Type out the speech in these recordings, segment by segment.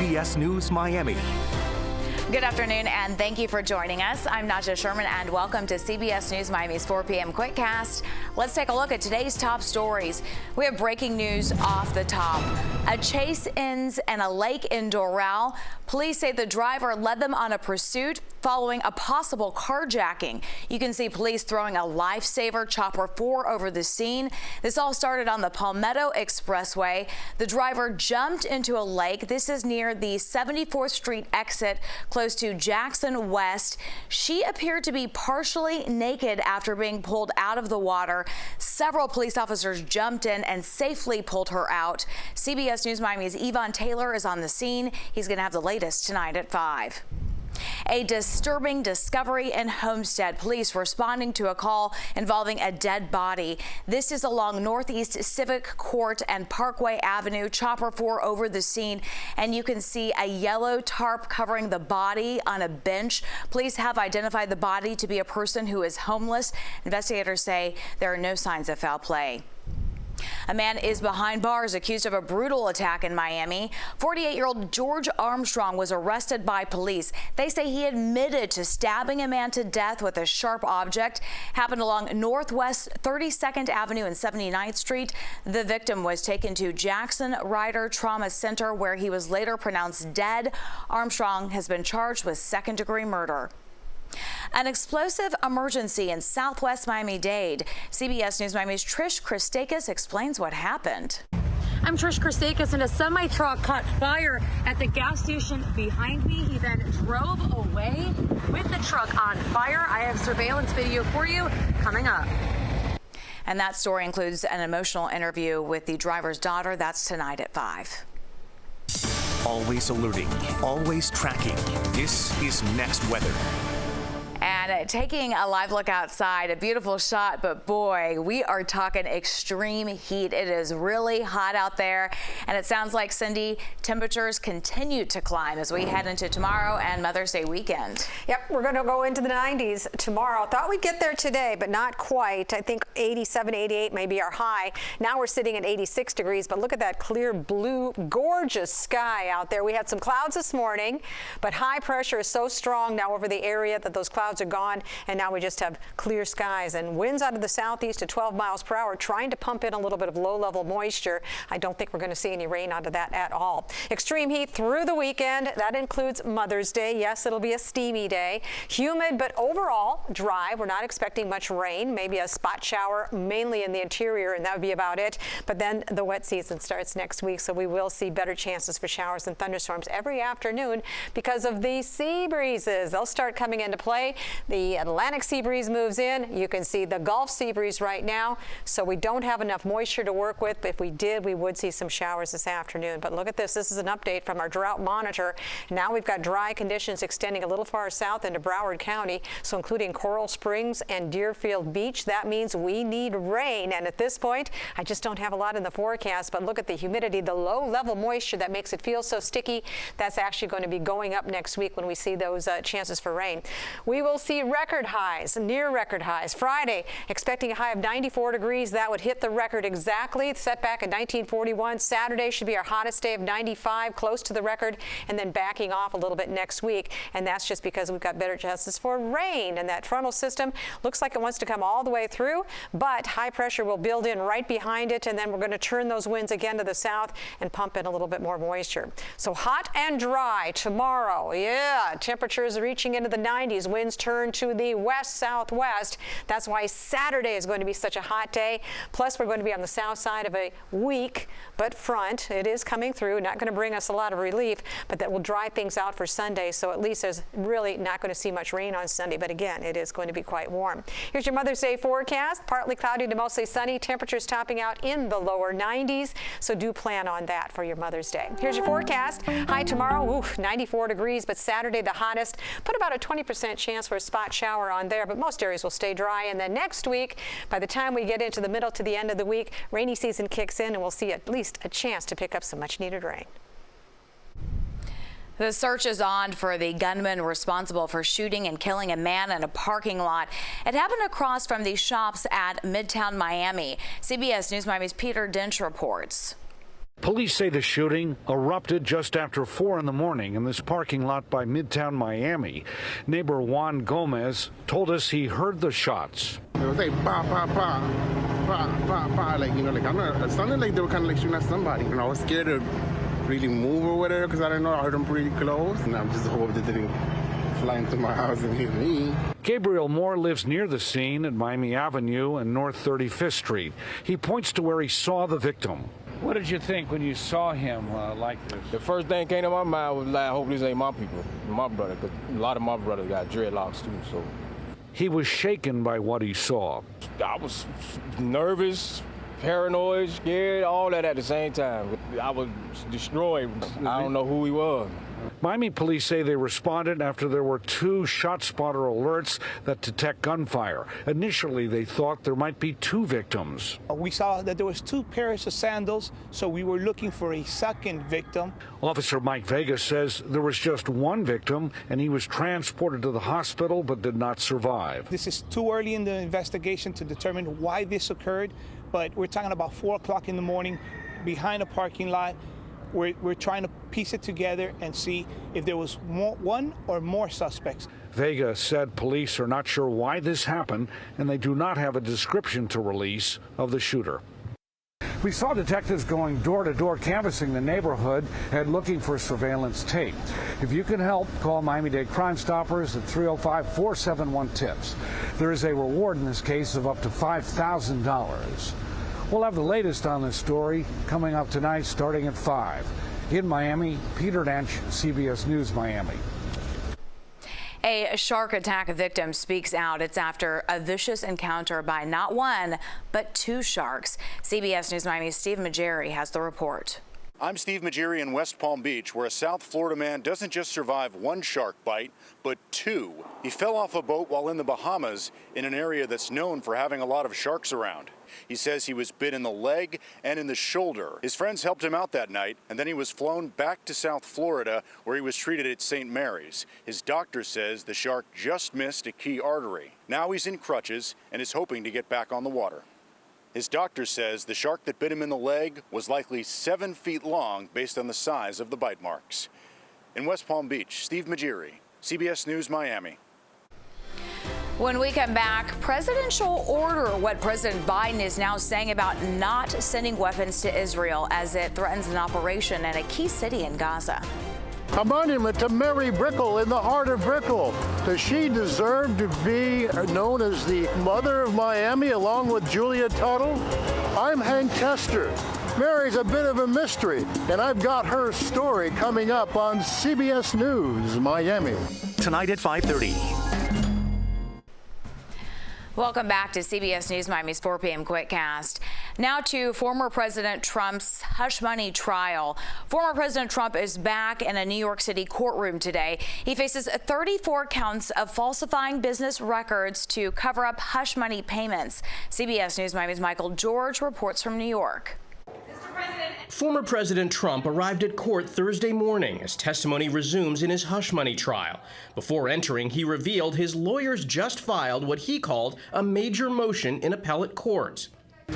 CBS News Miami. Good afternoon, and thank you for joining us. I'm Naja Sherman, and welcome to CBS News Miami's 4 p.m. Quickcast. Let's take a look at today's top stories. We have breaking news off the top. A chase ends in a lake in Doral. Police say the driver led them on a pursuit following a possible carjacking. You can see police throwing a lifesaver chopper 4 over the scene. This all started on the Palmetto Expressway. The driver jumped into a lake. This is near the 74th Street exit, close to Jackson West. She appeared to be partially naked after being pulled out of the water. Several police officers jumped in and safely pulled her out. CBS News Miami's Yvonne Taylor is on the scene. He's going to have the latest tonight at 5. A disturbing discovery in Homestead. Police responding to a call involving a dead body. This is along Northeast Civic Court and Parkway Avenue. Chopper 4 over the scene, and you can see a yellow tarp covering the body on a bench. Police have identified the body to be a person who is homeless. Investigators say there are no signs of foul play. A man is behind bars accused of a brutal attack in Miami. 48-year-old George Armstrong was arrested by police. They say he admitted to stabbing a man to death with a sharp object. Happened along Northwest 32nd Avenue and 79th Street. The victim was taken to Jackson Ryder Trauma Center, where he was later pronounced dead. Armstrong has been charged with second-degree murder. An explosive emergency in Southwest Miami-Dade. CBS News Miami's Trish Christakis explains what happened. I'm Trish Christakis, and a semi-truck caught fire at the gas station behind me. He then drove away with the truck on fire. I have surveillance video for you coming up. And that story includes an emotional interview with the driver's daughter. That's tonight at 5. Always alerting, always tracking. This is Next Weather. And taking a live look outside, a beautiful shot, but boy, we are talking extreme heat. It is really hot out there, and it sounds like, Cindy, temperatures continue to climb as we head into tomorrow and Mother's Day weekend. Yep, we're going to go into the 90s tomorrow. Thought we'd get there today, but not quite. I think 87, 88 may be our high. Now we're sitting at 86 degrees, but look at that clear blue, gorgeous sky out there. We had some clouds this morning, but high pressure is so strong now over the area that those clouds are gone, and now we just have clear skies and winds out of the southeast at 12 miles per hour, trying to pump in a little bit of low-level moisture. I don't think we're going to see any rain out of that at all. Extreme heat through the weekend. That includes Mother's Day. Yes, it'll be a steamy day. Humid, but overall dry. We're not expecting much rain, maybe a spot shower mainly in the interior, and that would be about it. But then the wet season starts next week, so we will see better chances for showers and thunderstorms every afternoon because of the sea breezes. They'll start coming into play. The Atlantic sea breeze moves in. You can see the Gulf sea breeze right now, so we don't have enough moisture to work with. If we did, we would see some showers this afternoon. But look at this. This is an update from our drought monitor. Now we've got dry conditions extending a little far south into Broward County, so including Coral Springs and Deerfield Beach. That means we need rain, and at this point, I just don't have a lot in the forecast, but look at the humidity, the low-level moisture that makes it feel so sticky. That's actually going to be going up next week when we see those chances for rain. We will see record highs, near record highs. Friday, expecting a high of 94 degrees. That would hit the record exactly, set back in 1941. Saturday should be our hottest day of 95, close to the record, and then backing off a little bit next week. And that's just because we've got better chances for rain. And that frontal system looks like it wants to come all the way through, but high pressure will build in right behind it, and then we're going to turn those winds again to the south and pump in a little bit more moisture. So hot and dry tomorrow. Yeah, temperatures reaching into the 90s. Winds turn to the west-southwest. That's why Saturday is going to be such a hot day. Plus, we're going to be on the south side of a weak but front. It is coming through, not going to bring us a lot of relief, but that will dry things out for Sunday. So at least there's really not going to see much rain on Sunday. But again, it is going to be quite warm. Here's your Mother's Day forecast. Partly cloudy to mostly sunny. Temperatures topping out in the lower 90s. So do plan on that for your Mother's Day. Here's your forecast. High tomorrow, 94 degrees, but Saturday the hottest. Put about a 20% chance for a spot shower on there, but most areas will stay dry. And then next week, by the time we get into the middle to the end of the week, rainy season kicks in, and we'll see at least a chance to pick up some much needed rain. The search is on for the gunman responsible for shooting and killing a man in a parking lot. It happened across from the shops at Midtown Miami. CBS News Miami's Peter Dinch reports. Police say the shooting erupted just after 4 in the morning in this parking lot by Midtown Miami. Neighbor Juan Gomez told us he heard the shots. It was like pa pa pa pa pa pa, like, you know, like, it sounded like they were kind of like shooting at somebody, and I was scared to really move or whatever because I didn't know. I heard them pretty close, and I'm just hoping that they didn't fly into my house and hit me. Gabriel Moore lives near the scene at Miami Avenue and North 35th Street. He points to where he saw the victim. What did you think when you saw him like this? The first thing came to my mind was like, I hope these ain't my people, my brother, because a lot of my brothers got dreadlocks too, so. He was shaken by what he saw. I was nervous, paranoid, scared, all that at the same time. I was destroyed. I don't know who he was. Miami police say they responded after there were 2 shot spotter alerts that detect gunfire. Initially, they thought there might be 2 victims. We saw that there was 2 pairs of sandals, so we were looking for a second victim. Officer Mike Vega says there was just 1 victim, and he was transported to the hospital but did not survive. This is too early in the investigation to determine why this occurred, but we're talking about 4 o'clock in the morning behind a parking lot. We're trying to piece it together and see if there was one or more suspects. Vega said police are not sure why this happened, and they do not have a description to release of the shooter. We saw detectives going door to door canvassing the neighborhood and looking for surveillance tape. If you can help, call Miami-Dade Crime Stoppers at 305-471-TIPS. There is a reward in this case of up to $5,000. We'll have the latest on this story coming up tonight starting at 5. In Miami, Peter Dench, CBS News, Miami. A shark attack victim speaks out. It's after a vicious encounter by not 1, but 2 sharks. CBS News Miami's Steve Majeri has the report. I'm Steve Majeri in West Palm Beach, where a South Florida man doesn't just survive 1 shark bite, but 2. He fell off a boat while in the Bahamas in an area that's known for having a lot of sharks around. He says he was bit in the leg and in the shoulder. His friends helped him out that night, and then he was flown back to South Florida, where he was treated at St. Mary's. His doctor says the shark just missed a key artery. Now he's in crutches and is hoping to get back on the water. His doctor says the shark that bit him in the leg was likely 7 feet long based on the size of the bite marks. In West Palm Beach, Steve Majeri, CBS News, Miami. When we come back, presidential order, what President Biden is now saying about not sending weapons to Israel as it threatens an operation in a key city in Gaza. A monument to Mary Brickell in the heart of Brickell. Does she deserve to be known as the mother of Miami along with Julia Tuttle? I'm Hank Tester. Mary's a bit of a mystery, and I've got her story coming up on CBS News Miami. Tonight at 5:30. Welcome back to CBS News Miami's 4 p.m. Quickcast. Now to former President Trump's hush money trial. Former President Trump is back in a New York City courtroom today. He faces 34 counts of falsifying business records to cover up hush money payments. CBS News Miami's Michael George reports from New York. Former President Trump arrived at court Thursday morning as testimony resumes in his hush money trial. Before entering, he revealed his lawyers just filed what he called a major motion in appellate court.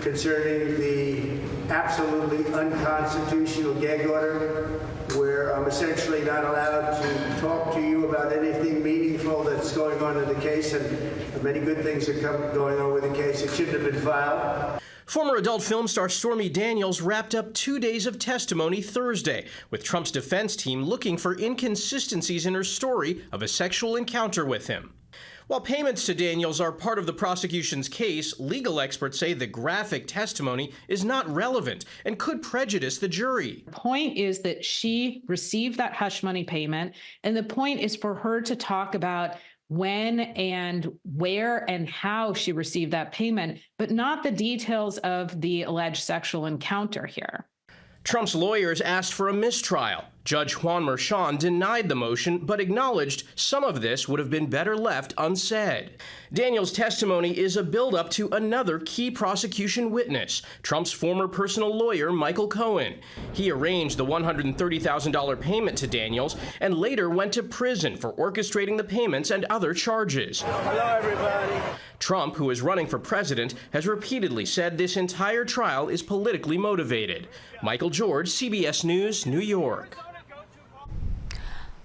Concerning the absolutely unconstitutional gag order, where I'm essentially not allowed to talk to you about anything meaningful that's going on in the case, and many good things are going on with the case. It shouldn't have been filed. Former adult film star Stormy Daniels wrapped up 2 days of testimony Thursday, with Trump's defense team looking for inconsistencies in her story of a sexual encounter with him. While payments to Daniels are part of the prosecution's case, legal experts say the graphic testimony is not relevant and could prejudice the jury. The point is that she received that hush money payment, and the point is for her to talk about when and where and how she received that payment, but not the details of the alleged sexual encounter here. Trump's lawyers asked for a mistrial. Judge Juan Merchan denied the motion, but acknowledged some of this would have been better left unsaid. Daniels' testimony is a build-up to another key prosecution witness, Trump's former personal lawyer, Michael Cohen. He arranged the $130,000 payment to Daniels and later went to prison for orchestrating the payments and other charges. Hello, everybody. Trump, who is running for president, has repeatedly said this entire trial is politically motivated. Michael George, CBS News, New York.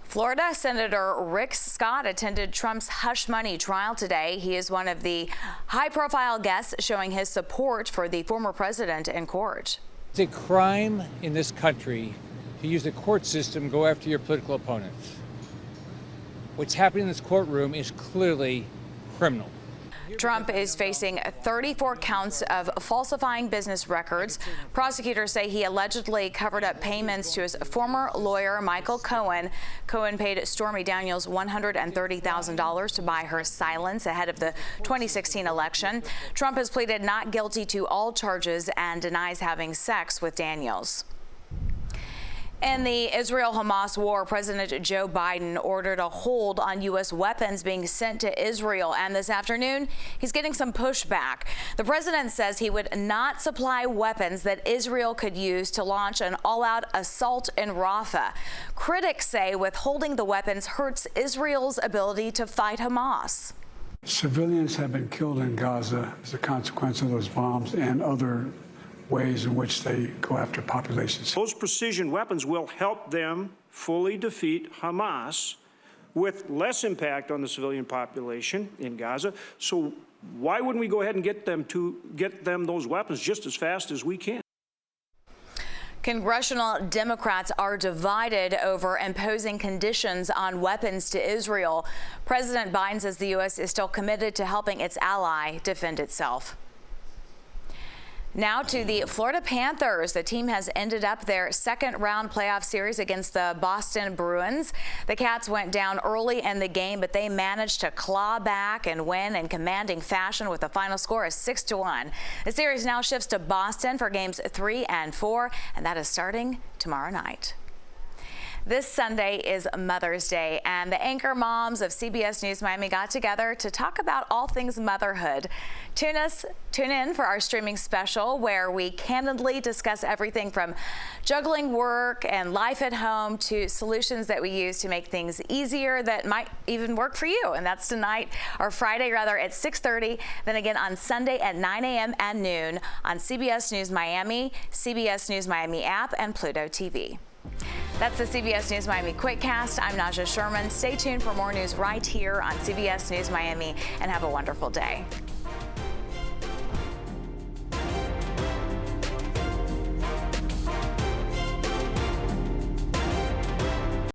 Florida Senator Rick Scott attended Trump's hush money trial today. He is one of the high-profile guests showing his support for the former president in court. It's a crime in this country to use the court system to go after your political opponents. What's happening in this courtroom is clearly criminal. Trump is facing 34 counts of falsifying business records. Prosecutors say he allegedly covered up payments to his former lawyer, Michael Cohen. Cohen paid Stormy Daniels $130,000 to buy her silence ahead of the 2016 election. Trump has pleaded not guilty to all charges and denies having sex with Daniels. In the Israel-Hamas war, President Joe Biden ordered a hold on U.S. weapons being sent to Israel. And this afternoon, he's getting some pushback. The president says he would not supply weapons that Israel could use to launch an all-out assault in Rafah. Critics say withholding the weapons hurts Israel's ability to fight Hamas. Civilians have been killed in Gaza as a consequence of those bombs and other ways in which they go after populations. Those precision weapons will help them fully defeat Hamas with less impact on the civilian population in Gaza. So why wouldn't we go ahead and get them those weapons just as fast as we can? Congressional Democrats are divided over imposing conditions on weapons to Israel. President Biden says the U.S. is still committed to helping its ally defend itself. Now to the Florida Panthers. The team has ended up their second-round playoff series against the Boston Bruins. The Cats went down early in the game, but they managed to claw back and win in commanding fashion with a final score of 6-1. The series now shifts to Boston for games 3 and 4, and that is starting tomorrow night. This Sunday is Mother's Day, and the anchor moms of CBS News Miami got together to talk about all things motherhood. Tune in for our streaming special where we candidly discuss everything from juggling work and life at home to solutions that we use to make things easier that might even work for you. And that's tonight, or Friday rather, at 6:30. Then again on Sunday at 9 a.m. and noon on CBS News Miami, CBS News Miami app, and Pluto TV. That's the CBS News Miami Quickcast. I'm Naja Sherman. Stay tuned for more news right here on CBS News Miami, and have a wonderful day.